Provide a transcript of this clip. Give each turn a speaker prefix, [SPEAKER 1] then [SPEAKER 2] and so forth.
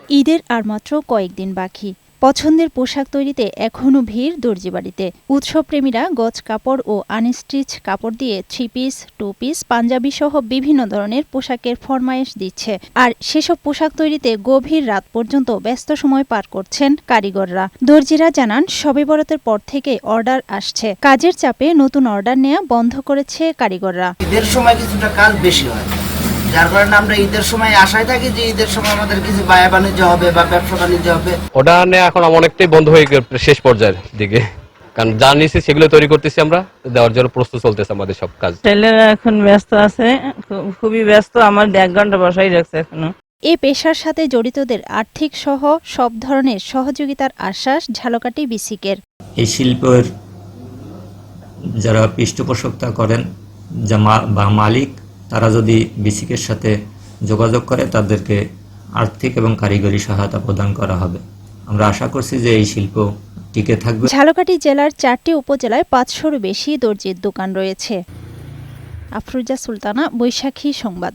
[SPEAKER 1] ঈদের আর মাত্র কয়েকদিন বাকি। পছন্দের পোশাক তৈরিতে এখনও ভিড় দর্জিবাড়িতে। উৎসবপ্রেমীরা গজ কাপড় ও আনস্টিচ কাপড় দিয়ে three piece, two piece, panjabi সহ বিভিন্ন ধরনের পোশাকের ফরমায়েশ দিচ্ছে। আর সেসব পোশাক তৈরিতে গভীর রাত পর্যন্ত ব্যস্ত সময় পার করছেন কারিগররা। দর্জিরা জানান, শবে বরাতের পর থেকে অর্ডার আসছে। কাজের চাপে নতুন অর্ডার নেওয়া বন্ধ করেছে কারিগররা।
[SPEAKER 2] ঈদের সময় কিছুটা কাজ বেশি হয়, যার কারণে আমরা ঈদের সময় আশায় থাকি যে ঈদের সময় আমাদের কিছু বায়া বাণিজ্য হবে বা ব্যবসা বাণিজ্য হবে।
[SPEAKER 3] ওটা নেওয়া এখন অনেকটাই বন্ধ হয়ে শেষ পর্যায়ের দিকে, কারণ যা নিয়েছি সেগুলো তৈরি করতেছি, আমরা দেওয়ার জন্য প্রস্তুত চলতেছে আমাদের সব কাজ।
[SPEAKER 4] টেলাররা এখন ব্যস্ত আছে, খুবই ব্যস্ত। আমার 1 ঘন্টা বসাই রাখছে এখনো।
[SPEAKER 1] এ পেশার সাথে জড়িতদের আর্থিক সহ সব ধরনের সহযোগিতার আশ্বাস ঝালকাঠি বিসিকের।
[SPEAKER 5] এই শিল্পের যারা পৃষ্ঠপোষকতা করেন বা মালিক, তারা যদি বিসিকের সাথে যোগাযোগ করে তাদেরকে আর্থিক এবং কারিগরি সহায়তা প্রদান করা হবে। আমরা আশা করছি যে এই শিল্প টিকে থাকবে।
[SPEAKER 1] ঝালকাঠি জেলার 4টি উপজেলায় 500-র বেশি দর্জির দোকান রয়েছে। আফরুজা সুলতানা, বৈশাখী সংবাদ।